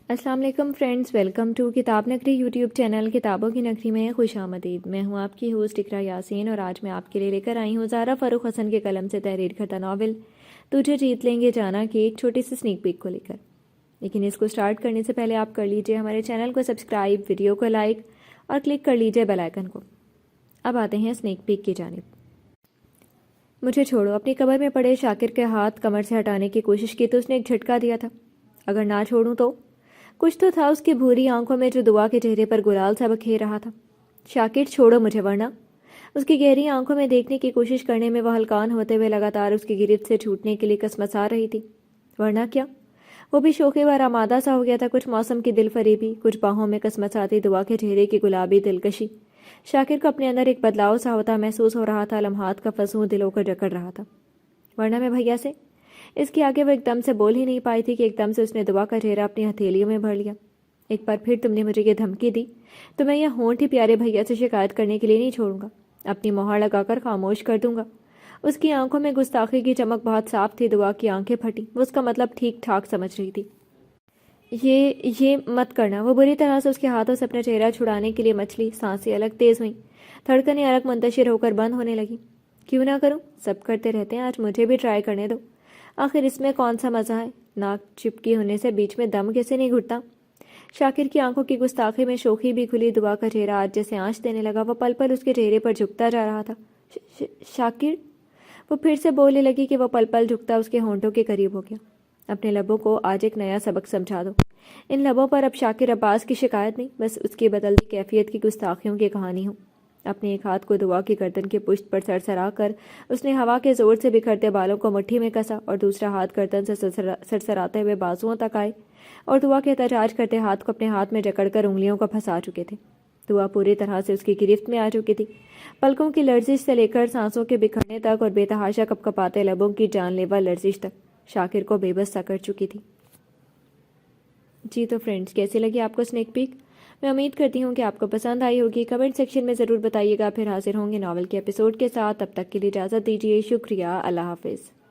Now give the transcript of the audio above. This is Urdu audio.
السلام علیکم فرینڈز، ویلکم ٹو کتاب نگری یوٹیوب چینل کتابوں کی نگری میں خوش آمدید۔ میں ہوں آپ کی ہوسٹ اقرا یاسین اور آج میں آپ کے لیے لے کر آئی ہوں زہرا فاروق حسن کے قلم سے تحریر کردہ ناول تجھے جیت لیں گے جانا کی ایک چھوٹی سی سنیک پیک کو لے کر۔ لیکن اس کو سٹارٹ کرنے سے پہلے آپ کر لیجئے ہمارے چینل کو سبسکرائب، ویڈیو کو لائک اور کلک کر لیجئے بیل آئیکن کو۔ اب آتے ہیں سنیک پیک کی جانب۔ مجھے چھوڑو، اپنی کمر میں پڑے شاکر کے ہاتھ کمر سے ہٹانے کی کوشش کی تو اس نے ایک جھٹکا دیا تھا۔ اگر نہ چھوڑوں تو؟ کچھ تو تھا اس کی بھوری آنکھوں میں جو دعا کے چہرے پر گلال سا بکھیر رہا تھا۔ شاکر چھوڑو مجھے ورنہ۔ اس کی گہری آنکھوں میں دیکھنے کی کوشش کرنے میں وہ ہلکان ہوتے ہوئے لگاتار اس کی گرفت سے چھوٹنے کے لیے کسمسا رہی تھی۔ ورنہ کیا؟ وہ بھی شوخی و آمادہ سا ہو گیا تھا، کچھ موسم کی دل فریبی، کچھ باہوں میں کسمساتی دعا کے چہرے کی گلابی دلکشی۔ شاکر کو اپنے اندر ایک بدلاؤ سا ہوتا محسوس ہو رہا تھا، لمحات کا فسوں دلوں کو جکڑ رہا تھا۔ ورنہ میں بھیا سے؟ اس کے آگے وہ ایک دم سے بول ہی نہیں پائی تھی کہ ایک دم سے اس نے دعا کا چہرہ اپنی ہتھیلیوں میں بھر لیا۔ ایک بار پھر تم نے مجھے یہ دھمکی دی تو میں یہ ہونٹ ہی پیارے بھیا سے شکایت کرنے کے لیے نہیں چھوڑوں گا، اپنی مہر لگا کر خاموش کر دوں گا۔ اس کی آنکھوں میں گستاخی کی چمک بہت صاف تھی۔ دعا کی آنکھیں پھٹی، وہ اس کا مطلب ٹھیک ٹھاک سمجھ رہی تھی۔ یہ مت کرنا۔ وہ بری طرح سے اس کے ہاتھوں سے اپنا چہرہ چھڑانے کے لیے مچلی، سانسیں الگ تیز ہوئیں، دھڑکنیں الگ منتشر ہو کر بند ہونے لگیں۔ کیوں نہ کروں؟ سب کرتے رہتے ہیں، آج مجھے بھی ٹرائی کرنے دو۔ آخر اس میں کون سا مزہ ہے؟ ناک چپکی ہونے سے بیچ میں دم کیسے نہیں گھٹتا؟ شاکر کی آنکھوں کی گستاخی میں شوخی بھی کھلی۔ دعا کا چہرہ آج جیسے آنچ دینے لگا، وہ پل پل اس کے چہرے پر جھکتا جا رہا تھا۔ شاکر؟ وہ پھر سے بولنے لگی کہ وہ پل پل جھکتا اس کے ہونٹوں کے قریب ہو گیا۔ اپنے لبوں کو آج ایک نیا سبق سمجھا دو۔ ان لبوں پر اب شاکر عباس کی شکایت نہیں، بس اس کی بدلتی کیفیت کی گستاخیوں کی کہانی ہو۔ اپنے ایک ہاتھ کو دعا کی گردن کے پشت پر سرسرا کر اس نے ہوا کے زور سے بکھرتے بالوں کو مٹھی میں کسا اور دوسرا ہاتھ گردن سے سرسراتے ہوئے بازوؤں تک آئے اور دعا کے احتجاج کرتے ہاتھ کو اپنے ہاتھ میں جکڑ کر انگلیوں کو پھنسا چکے تھے۔ دعا پوری طرح سے اس کی گرفت میں آ چکی تھی، پلکوں کی لرزش سے لے کر سانسوں کے بکھرنے تک اور بے تحاشا کپکپاتے لبوں کی جان لیوا لرزش تک شاکر کو بے بس سا کر چکی تھی۔ جی تو فرینڈز، کیسی لگی آپ کو سنیک پیک؟ میں امید کرتی ہوں کہ آپ کو پسند آئی ہوگی۔ کمنٹ سیکشن میں ضرور بتائیے گا۔ پھر حاضر ہوں گے ناول کے ایپیسوڈ کے ساتھ، تب تک کے لیے اجازت دیجیے۔ شکریہ، اللہ حافظ۔